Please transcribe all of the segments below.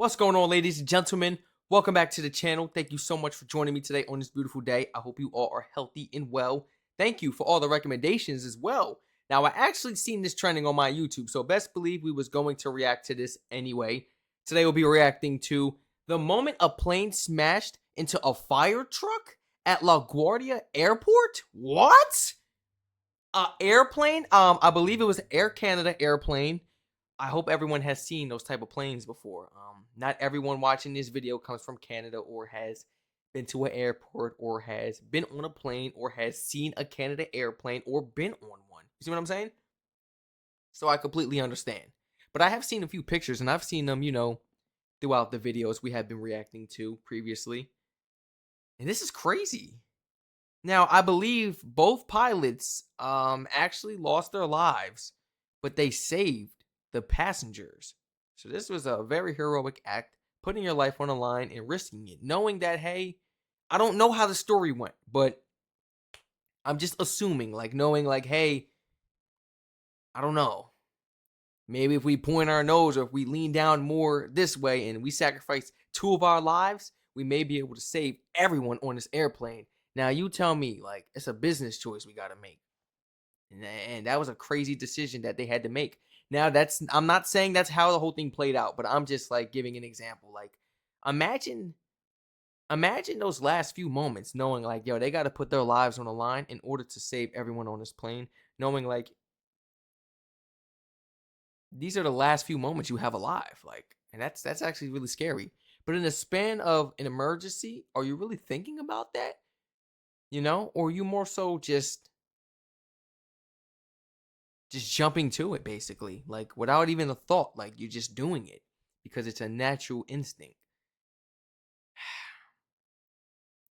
What's going on, ladies and gentlemen? Welcome back to the channel. Thank you so much for joining me today on this beautiful day. I hope you all are healthy and well. Thank you for all the recommendations as well. Now, I actually seen this trending on my YouTube, so best believe we was going to react to this anyway. Today we'll be reacting to the moment a plane smashed into a fire truck at LaGuardia Airport. What? A airplane? I believe it was an Air Canada airplane. I hope everyone has seen those type of planes before. Not everyone watching this video comes from Canada or has been to an airport or has been on a plane or has seen a Canada airplane or been on one. You see what I'm saying? So I completely understand. But I have seen a few pictures and I've seen them, throughout the videos we have been reacting to previously. And this is crazy. Now, I believe both pilots actually lost their lives, but they saved the passengers. So this was a very heroic act, putting your life on the line and risking it, knowing that, hey, I don't know how the story went, but I'm just assuming, knowing, hey, I don't know. Maybe if we point our nose or if we lean down more this way and we sacrifice 2 of our lives, we may be able to save everyone on this airplane. Now, you tell me, it's a business choice we got to make. And that was a crazy decision that they had to make. Now, I'm not saying that's how the whole thing played out, but I'm just giving an example. Imagine those last few moments knowing yo, they got to put their lives on the line in order to save everyone on this plane, knowing these are the last few moments you have alive. And that's actually really scary. But in the span of an emergency, are you really thinking about that? Or are you more so just jumping to it, basically, without even a thought, you're just doing it because it's a natural instinct.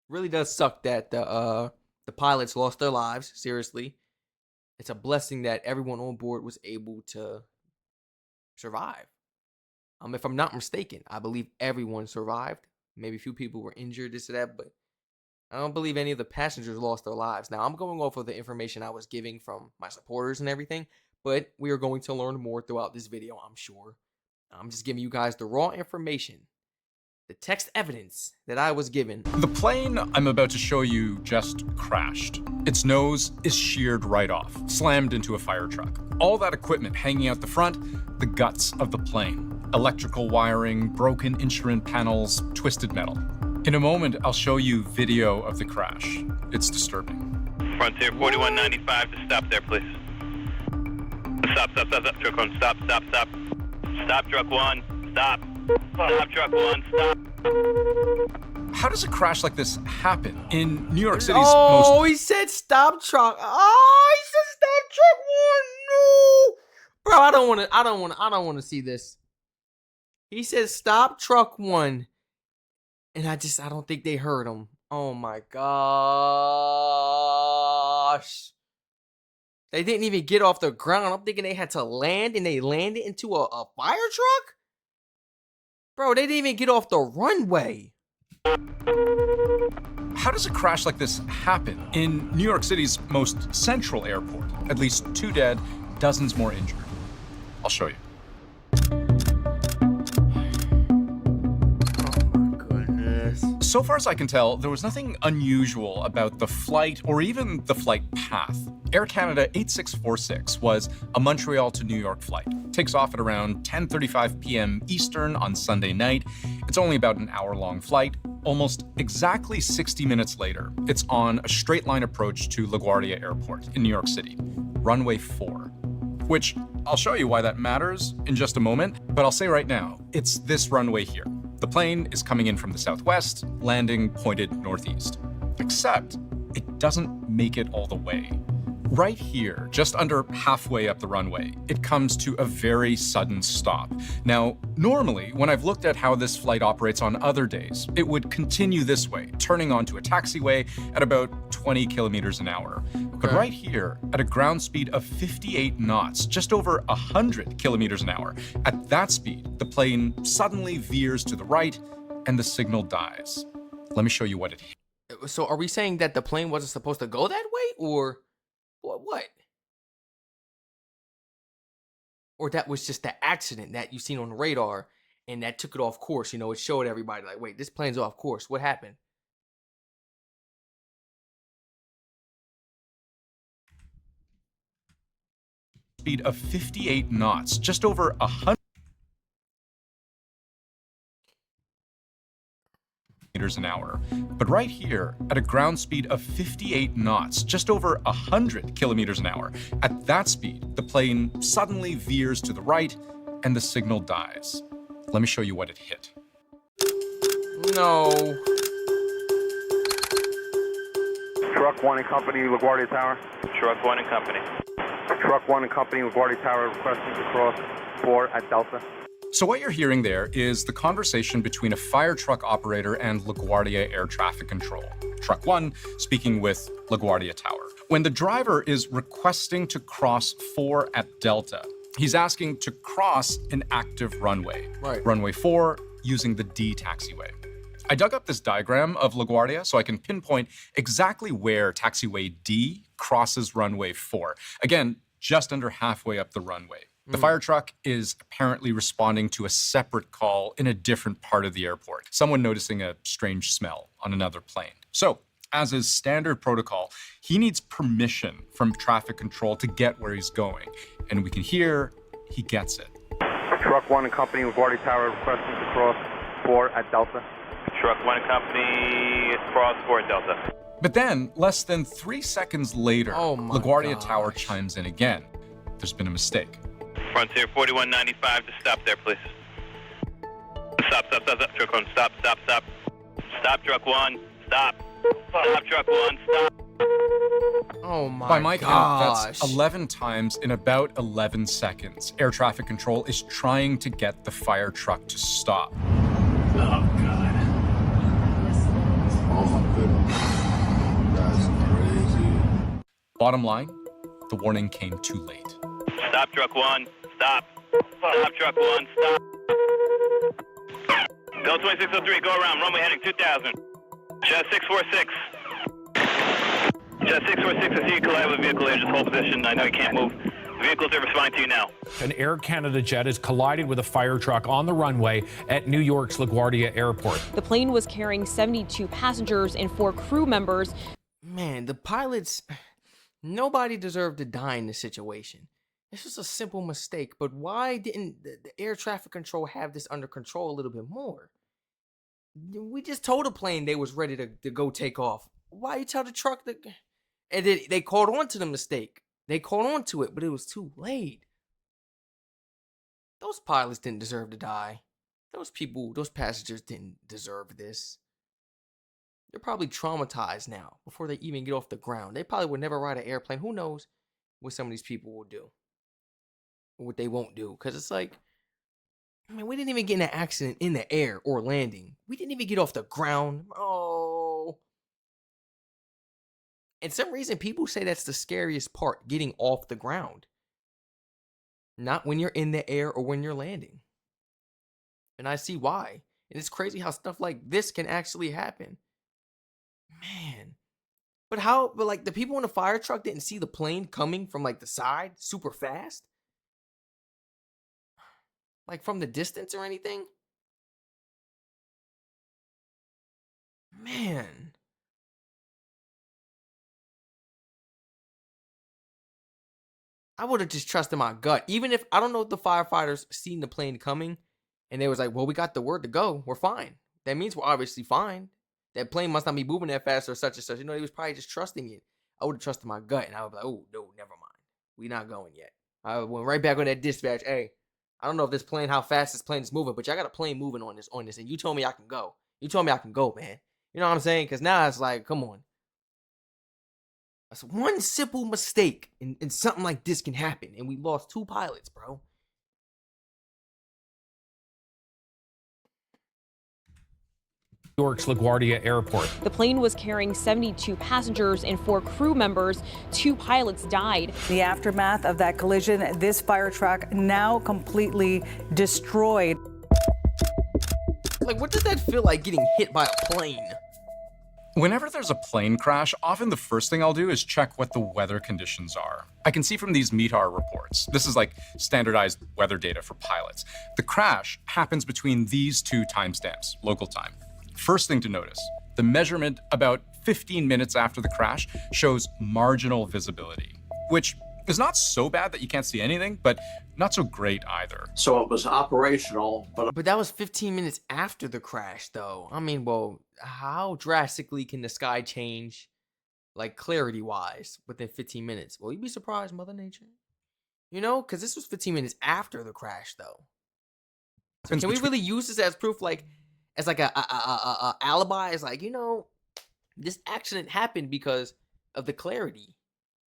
Really does suck that the pilots lost their lives. Seriously, it's a blessing that everyone on board was able to survive. If I'm not mistaken, I believe everyone survived. Maybe a few people were injured, this or that, but I don't believe any of the passengers lost their lives. Now, I'm going off of the information I was giving from my supporters and everything, but we are going to learn more throughout this video, I'm sure. I'm just giving you guys the raw information, the text evidence that I was given. The plane I'm about to show you just crashed. Its nose is sheared right off, slammed into a fire truck. All that equipment hanging out the front, the guts of the plane. Electrical wiring, broken instrument panels, twisted metal. In a moment, I'll show you video of the crash. It's disturbing. Frontier 4195 to stop there, please. Stop, truck one, stop. Stop, truck one, stop. Stop, truck one, stop. How does a crash like this happen in New York City's Oh, he said stop truck. Oh, he said stop truck one. No. Bro, I don't want to see this. He said stop truck one. And I don't think they heard him. Oh my gosh. They didn't even get off the ground. I'm thinking they had to land and they landed into a fire truck? Bro, they didn't even get off the runway. How does a crash like this happen in New York City's most central airport? At least 2 dead, dozens more injured. I'll show you. So far as I can tell, there was nothing unusual about the flight or even the flight path. Air Canada 8646 was a Montreal to New York flight. Takes off at around 10:35 p.m. Eastern on Sunday night. It's only about an hour-long flight. Almost exactly 60 minutes later, it's on a straight-line approach to LaGuardia Airport in New York City, runway 4. Which, I'll show you why that matters in just a moment, but I'll say right now, it's this runway here. The plane is coming in from the southwest, landing pointed northeast. Except, it doesn't make it all the way. Right here, just under halfway up the runway, it comes to a very sudden stop. Now, normally, when I've looked at how this flight operates on other days, it would continue this way, turning onto a taxiway at about 20 kilometers an hour. But right here, at a ground speed of 58 knots, just over 100 kilometers an hour, at that speed, the plane suddenly veers to the right and the signal dies. Let me show you what it hit. So are we saying that the plane wasn't supposed to go that way, or what? Or that was just the accident that you seen on the radar and that took it off course. You know, it showed everybody like, wait, this plane's off course. What happened? Speed of 58 knots, just over 100 meters an hour. But right here, at a ground speed of 58 knots, just over 100 kilometers an hour, at that speed, the plane suddenly veers to the right and the signal dies. Let me show you what it hit. No. Truck 1 and Company, LaGuardia Tower. Truck 1 and Company. Truck 1 and Company, LaGuardia Tower, requesting to cross 4 at Delta. So what you're hearing there is the conversation between a fire truck operator and LaGuardia Air Traffic Control. Truck 1 speaking with LaGuardia Tower. When the driver is requesting to cross 4 at Delta, he's asking to cross an active runway. Right. Runway 4 using the D taxiway. I dug up this diagram of LaGuardia so I can pinpoint exactly where taxiway D crosses runway 4. Again, just under halfway up the runway. The fire truck is apparently responding to a separate call in a different part of the airport. Someone noticing a strange smell on another plane. So, as is standard protocol, he needs permission from traffic control to get where he's going. And we can hear he gets it. Truck 1 and Company, LaGuardia Tower, requesting to cross 4 at Delta. Truck 1 and Company, cross 4 at Delta. But then, less than 3 seconds later, Oh my LaGuardia Tower gosh. chimes in again. There's been a mistake. Frontier 4195 to stop there, please. Stop, stop, stop, stop, truck 1, stop, stop, stop. Stop, truck 1, stop. Stop, truck 1, stop. Oh my By my count, gosh. that's 11 times in about 11 seconds. Air traffic control is trying to get the fire truck to stop. Oh, God. Oh, my goodness. That's crazy. Bottom line, the warning came too late. Stop, truck 1, stop. Stop, truck 1, stop. Bill 2603, go around, runway heading 2000. Jet 646. Jet 646, I see you collide with a vehicle there, just hold position. I know you can't move. The vehicles are responding to you now. An Air Canada jet has collided with a fire truck on the runway at New York's LaGuardia Airport. The plane was carrying 72 passengers and 4 crew members. Man, the pilots, nobody deserved to die in this situation. It's just a simple mistake, but why didn't the air traffic control have this under control a little bit more? We just told the plane they was ready to go take off. Why you tell the truck that? And they caught on to the mistake. They caught on to it, but it was too late. Those pilots didn't deserve to die. Those people, those passengers didn't deserve this. They're probably traumatized now before they even get off the ground. They probably would never ride an airplane. Who knows what some of these people will do or what they won't do? Because it's like, I mean, we didn't even get in an accident in the air or landing. We didn't even get off the ground. Oh. And some reason people say that's the scariest part, getting off the ground. Not when you're in the air or when you're landing. And I see why. And it's crazy how stuff like this can actually happen. Man. But like the people in the fire truck didn't see the plane coming from like the side super fast? Like from the distance or anything? Man. I would have just trusted my gut. Even if, I don't know if the firefighters seen the plane coming and they was like, well, we got the word to go. We're fine. That means we're obviously fine. That plane must not be moving that fast or such and such. You know, he was probably just trusting it. I would have trusted my gut and I would be like, oh, no, never mind. We not going yet. I went right back on that dispatch. Hey, I don't know if this plane, how fast this plane is moving, but y'all got a plane moving on this. And you told me I can go. You told me I can go, man. You know what I'm saying? Because now it's like, come on. That's one simple mistake, and something like this can happen. And we lost 2 pilots, bro. New York's LaGuardia Airport. The plane was carrying 72 passengers and 4 crew members. 2 pilots died. The aftermath of that collision, this fire truck now completely destroyed. Like, what does that feel like, getting hit by a plane? Whenever there's a plane crash, often the first thing I'll do is check what the weather conditions are. I can see from these METAR reports, this is like standardized weather data for pilots. The crash happens between these two timestamps, local time. First thing to notice, the measurement about 15 minutes after the crash shows marginal visibility, which is not so bad that you can't see anything, but not so great either. So it was operational, but But that was 15 minutes after the crash, though. I mean, well, how drastically can the sky change, like clarity-wise, within 15 minutes? Well, you'd be surprised, Mother Nature. You know, because this was 15 minutes after the crash, though. So can we really use this as proof, like, as like a alibi? It's like, you know, this accident happened because of the clarity,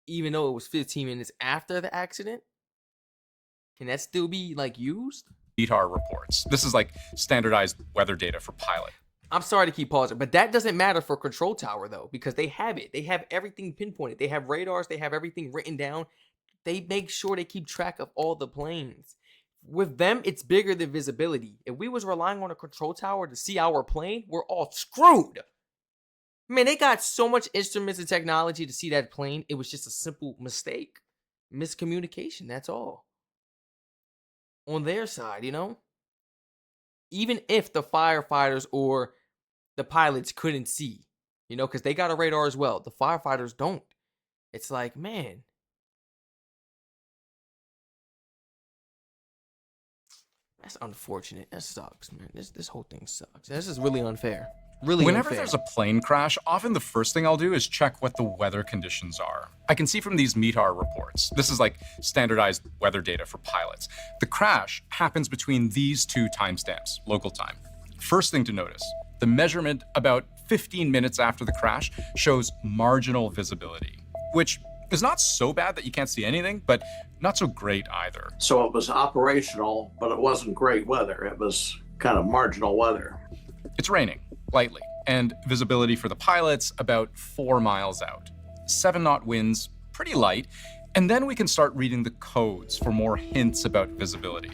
even though it was 15 minutes after the accident. Can that still be like used? METAR reports. This is like standardized weather data for pilot. I'm sorry to keep pausing, but that doesn't matter for control tower though, because they have it. They have everything pinpointed. They have radars. They have everything written down. They make sure they keep track of all the planes. With them, it's bigger than visibility. If we was relying on a control tower to see our plane, we're all screwed. Man, they got so much instruments and technology to see that plane. It was just a simple mistake. Miscommunication, that's all. On their side, you know? Even if the firefighters or the pilots couldn't see, you know, because they got a radar as well. The firefighters don't. It's like, man. That's unfortunate. That sucks, man. This whole thing sucks. This is really unfair. Really Whenever unfair. there's a plane crash, often the first thing I'll do is check what the weather conditions are. I can see from these METAR reports, this is like standardized weather data for pilots. The crash happens between these two timestamps, local time. First thing to notice, the measurement about 15 minutes after the crash shows marginal visibility, which is not so bad that you can't see anything, but not so great either. so it was operational, but it wasn't great weather. It was kind of marginal weather. It's raining, lightly, and visibility for the pilots about 4 miles out. 7-knot winds, pretty light, and then we can start reading the codes for more hints about visibility.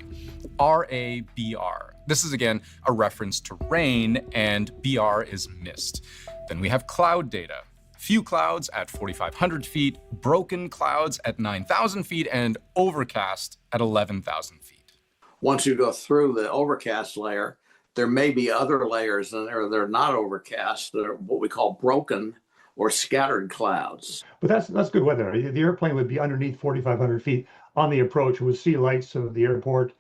RABR. This is again a reference to rain, and BR is mist. Then we have cloud data. Few clouds at 4,500 feet, broken clouds at 9,000 feet, and overcast at 11,000 feet. Once you go through the overcast layer, there may be other layers in there that are not overcast, that are what we call broken or scattered clouds. But that's good weather. The airplane would be underneath 4,500 feet on the approach. It would see lights of the airport.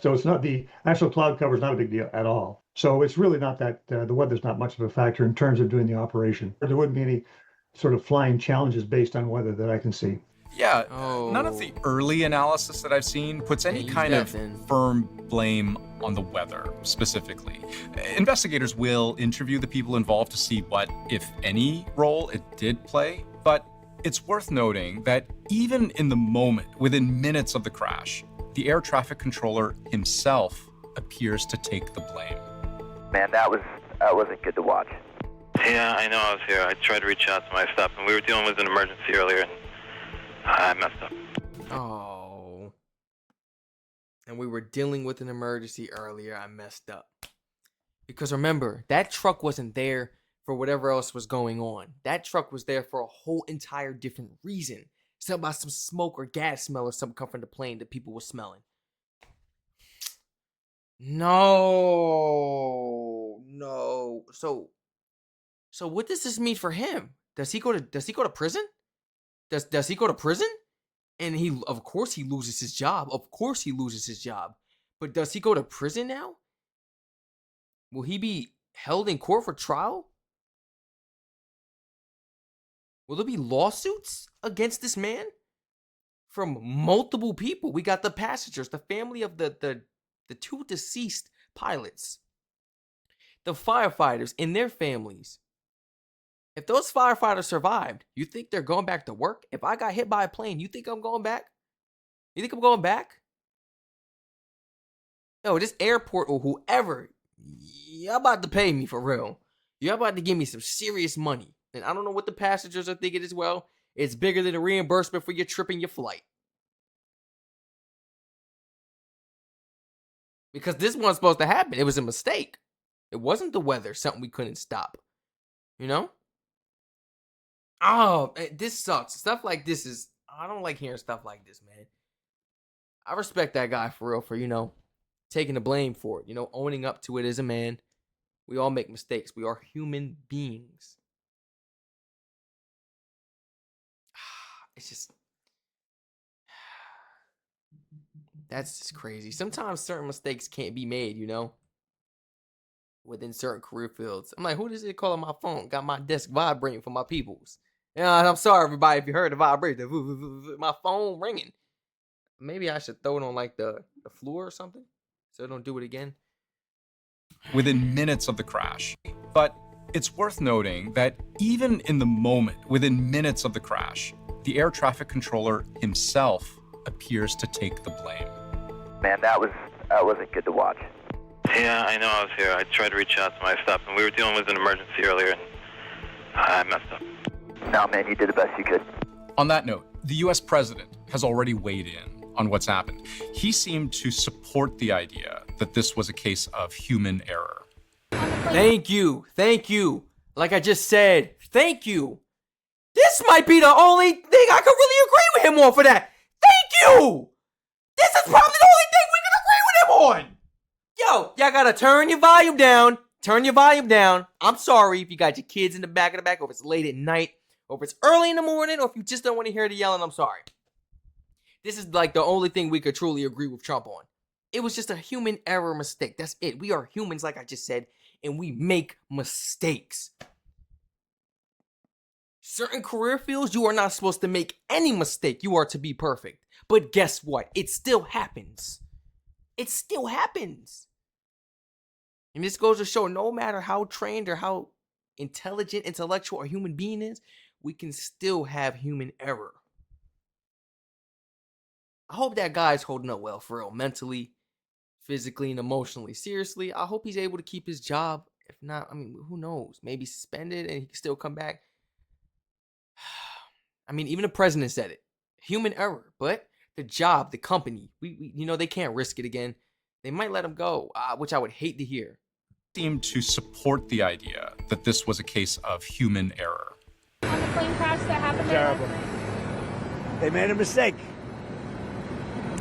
So it's not the actual cloud cover is not a big deal at all. So it's really not that the weather's not much of a factor in terms of doing the operation. There wouldn't be any sort of flying challenges based on weather that I can see. Yeah, none of the early analysis that I've seen puts any kind of firm blame on the weather specifically. Investigators will interview the people involved to see what, if any, role it did play, but it's worth noting that even in the moment, within minutes of the crash, the air traffic controller himself appears to take the blame. Man, that wasn't good to watch. Yeah, I know I was here. I tried to reach out to my stuff, and we were dealing with an emergency earlier, and I messed up. Oh. And we were dealing with an emergency earlier. I messed up. Because remember, that truck wasn't there for whatever else was going on. That truck was there for a whole entire different reason. Something about some smoke or gas smell or something come from the plane that people were smelling. No. So what does this mean for him? Does he go to prison? Does he go to prison? And of course he loses his job. But does he go to prison now? Will he be held in court for trial? Will there be lawsuits against this man from multiple people? We got the passengers, the family of the two deceased pilots, the firefighters and their families. If those firefighters survived, you think they're going back to work? If I got hit by a plane, you think I'm going back? You think I'm going back? Yo, this airport or whoever, y'all about to pay me for real. Y'all about to give me some serious money. And I don't know what the passengers are thinking as well. It's bigger than a reimbursement for your trip and your flight. Because this wasn't supposed to happen. It was a mistake. It wasn't the weather, something we couldn't stop. You know? Oh, this sucks. Stuff like this is, I don't like hearing stuff like this, man. I respect that guy for real, for, taking the blame for it, owning up to it as a man. We all make mistakes. We are human beings. It's just, that's just crazy. Sometimes certain mistakes can't be made, within certain career fields. I'm like, who does it call on my phone? Got my desk vibrating for my peoples. I'm sorry, everybody, if you heard the vibration. My phone ringing. Maybe I should throw it on like the floor or something so don't do it again. Within minutes of the crash. But it's worth noting that even in the moment, within minutes of the crash, the air traffic controller himself appears to take the blame. Man, that wasn't good to watch. Yeah, I know I was here. I tried to reach out to my stuff, and we were dealing with an emergency earlier, and I messed up. No, man, you did the best you could. On that note, the US president has already weighed in on what's happened. He seemed to support the idea that this was a case of human error. Thank you. Thank you. Like I just said, thank you. This might be the only thing I could really agree with him on for that. Thank you. This is probably the only thing we can agree with him on. Yo, y'all gotta turn your volume down. Turn your volume down. I'm sorry if you got your kids in the back, or if it's late at night, or if it's early in the morning, or if you just don't want to hear the yelling, I'm sorry. This is like the only thing we could truly agree with Trump on. It was just a human error mistake. That's it. We are humans, like I just said, and we make mistakes. Certain career fields, you are not supposed to make any mistake. You are to be perfect. But guess what? It still happens. It still happens. And this goes to show no matter how trained or how intelligent, intellectual a human being is, we can still have human error. I hope that guy's holding up well for real, mentally, physically, and emotionally. Seriously, I hope he's able to keep his job. If not, I mean, who knows? Maybe suspended and he can still come back. I mean, even the president said it. Human error. But the job, the company, we they can't risk it again. They might let him go, which I would hate to hear. Seemed to support the idea that this was a case of human error. On the plane crash that happened Terrible. They made a mistake.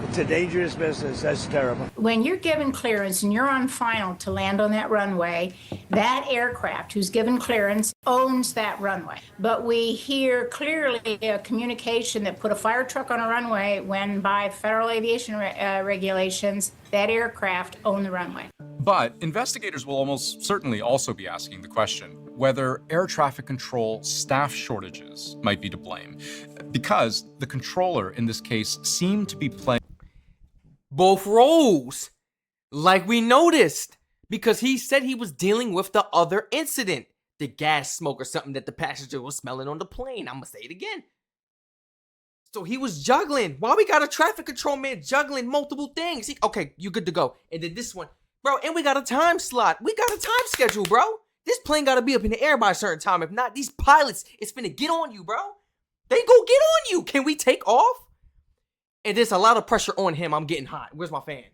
It's a dangerous business. That's terrible. When you're given clearance and you're on final to land on that runway, that aircraft who's given clearance owns that runway. But we hear clearly a communication that put a fire truck on a runway when by federal aviation regulations, that aircraft owned the runway. But investigators will almost certainly also be asking the question whether air traffic control staff shortages might be to blame, because the controller in this case seemed to be playing both roles, like we noticed, because he said he was dealing with the other incident, the gas smoke or something that the passenger was smelling on the plane. I'm gonna say it again. So he was juggling. Why we got a traffic control man juggling multiple things? Okay, you good to go. And then this one, bro, and we got a time slot. We got a time schedule, bro. This plane gotta be up in the air by a certain time. If not, these pilots, it's finna get on you, bro. They go get on you. Can we take off? And there's a lot of pressure on him. I'm getting hot. Where's my fan?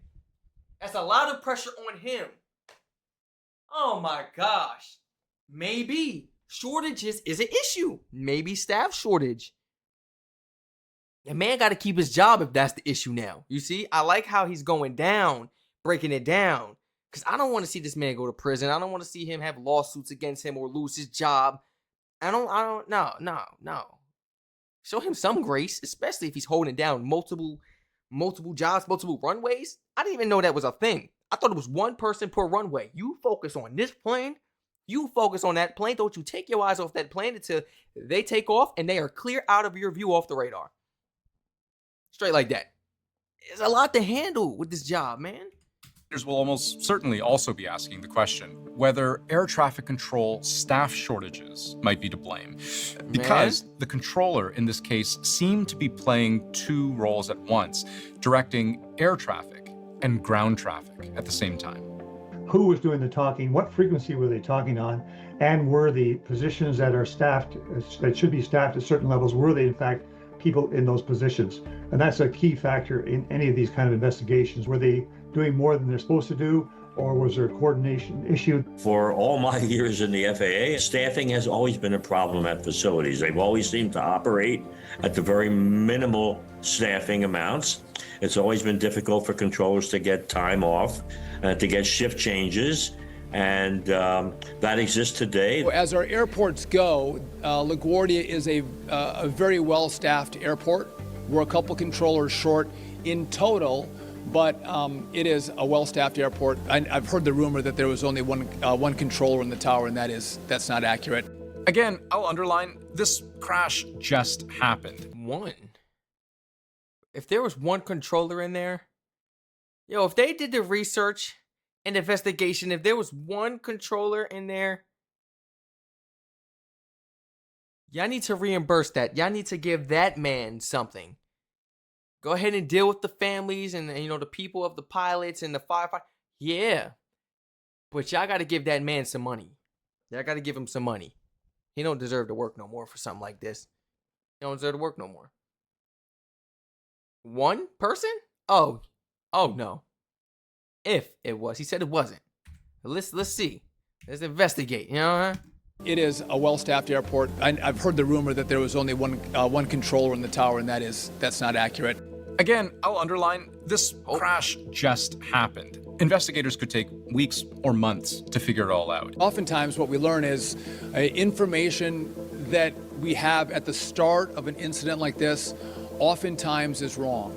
That's a lot of pressure on him. Oh my gosh. Maybe shortages is an issue. Maybe staff shortage. The man got to keep his job if that's the issue now. You see, I like how he's going down, breaking it down. Because I don't want to see this man go to prison. I don't want to see him have lawsuits against him or lose his job. No. Show him some grace, especially if he's holding down multiple jobs, multiple runways. I didn't even know that was a thing. I thought it was one person per runway. You focus on this plane. You focus on that plane. Don't you take your eyes off that plane until they take off and they are clear out of your view off the radar. Straight like that. There's a lot to handle with this job, man. Will almost certainly also be asking the question whether air traffic control staff shortages might be to blame, because the controller in this case seemed to be playing two roles at once, directing air traffic and ground traffic at the same time. Who was doing the talking? What frequency were they talking on? And were the positions that are staffed, that should be staffed at certain levels, were they in fact people in those positions? And that's a key factor in any of these kind of investigations. Were they doing more than they're supposed to do? or was there a coordination issue? For all my years in the FAA, staffing has always been a problem at facilities. They've always seemed to operate at the very minimal staffing amounts. It's always been difficult for controllers to get time off, to get shift changes, and that exists today. As our airports go, LaGuardia is a very well-staffed airport. We're a couple controllers short in total, but it is a well-staffed airport. I've heard the rumor that there was only one controller in the tower, and that's not accurate. Again, I'll underline, this crash just happened. One. If there was one controller in there, yo, if they did the research and investigation, if there was one controller in there, y'all need to reimburse that. Y'all need to give that man something. Go ahead and deal with the families and the people of the pilots and the firefighters. Yeah. But y'all got to give that man some money. Y'all got to give him some money. He don't deserve to work no more for something like this. He don't deserve to work no more. One person? Oh no. If it was. He said it wasn't. Let's see. Let's investigate, huh? It is a well-staffed airport. I've heard the rumor that there was only one controller in the tower, and that's not accurate. Again, I'll underline, this crash just happened. Investigators could take weeks or months to figure it all out. Oftentimes what we learn is information that we have at the start of an incident like this oftentimes is wrong.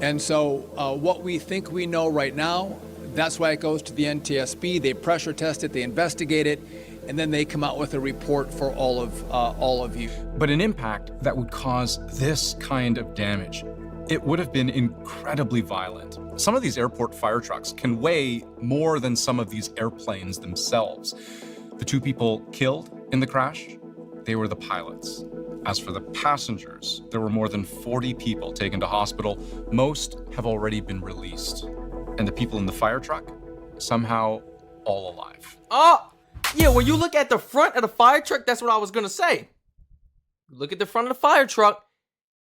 And so what we think we know right now, that's why it goes to the NTSB. They pressure test it, they investigate it, and then they come out with a report for all of you. But an impact that would cause this kind of damage, it would have been incredibly violent. Some of these airport fire trucks can weigh more than some of these airplanes themselves. The two people killed in the crash, they were the pilots. As for the passengers, there were more than 40 people taken to hospital. Most have already been released. And the people in the fire truck, somehow all alive. Oh, yeah, when you look at the front of the fire truck, that's what I was going to say. Look at the front of the fire truck.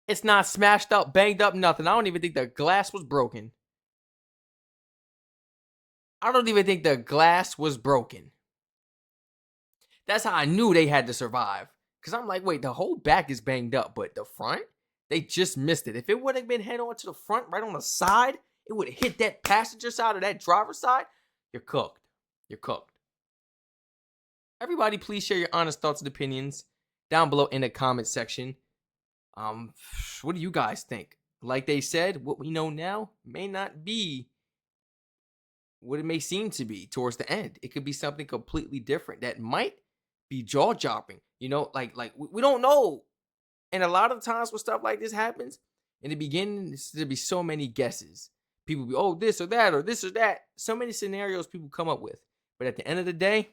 It's not smashed up, banged up, nothing. I don't even think the glass was broken. I don't even think the glass was broken. That's how I knew they had to survive. Because I'm like, wait, the whole back is banged up, but the front, they just missed it. If it would have been head on to the front, right on the side, it would have hit that passenger side or that driver's side. You're cooked. You're cooked. Everybody, please share your honest thoughts and opinions down below in the comment section. What do you guys think? Like they said, what we know now may not be what it may seem to be towards the end. It could be something completely different that might be jaw-dropping. Like we don't know. And a lot of times when stuff like this happens, in the beginning, there'll be so many guesses. People be, oh, this or that, or this or that. So many scenarios people come up with. But at the end of the day,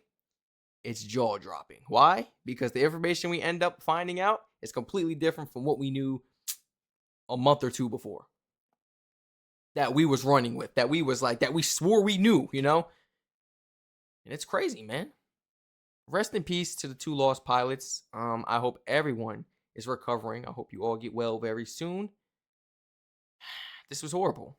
it's jaw-dropping. Why? Because the information we end up finding out is completely different from what we knew a month or two before. That we was running with. That we was like, that we swore we knew, And it's crazy, man. Rest in peace to the two lost pilots. I hope everyone is recovering. I hope you all get well very soon. This was horrible.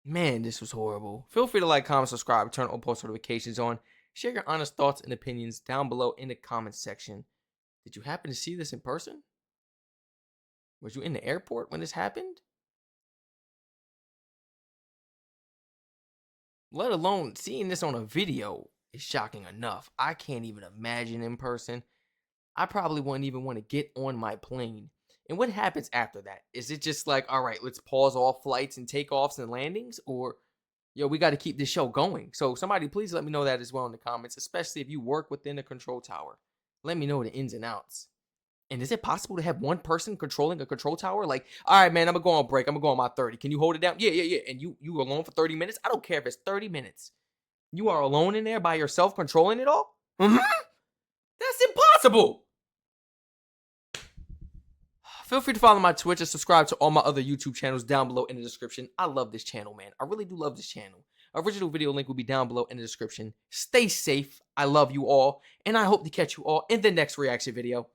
Man, this was horrible. Feel free to like, comment, subscribe, turn all post notifications on. Share your honest thoughts and opinions down below in the comments section. Did you happen to see this in person? Was you in the airport when this happened? Let alone seeing this on a video is shocking enough. I can't even imagine in person. I probably wouldn't even want to get on my plane. And what happens after that? Is it just like, all right, let's pause all flights and takeoffs and landings? Or, we got to keep this show going. So somebody please let me know that as well in the comments, especially if you work within the control tower. Let me know the ins and outs. And is it possible to have one person controlling a control tower? Like, all right, man, I'm going to go on break. I'm going to go on my 30. Can you hold it down? Yeah. And you alone for 30 minutes? I don't care if it's 30 minutes. You are alone in there by yourself controlling it all? That's impossible. Feel free to follow my Twitch and subscribe to all my other YouTube channels down below in the description. I love this channel, man. I really do love this channel. Original video link will be down below in the description. Stay safe. I love you all. And I hope to catch you all in the next reaction video.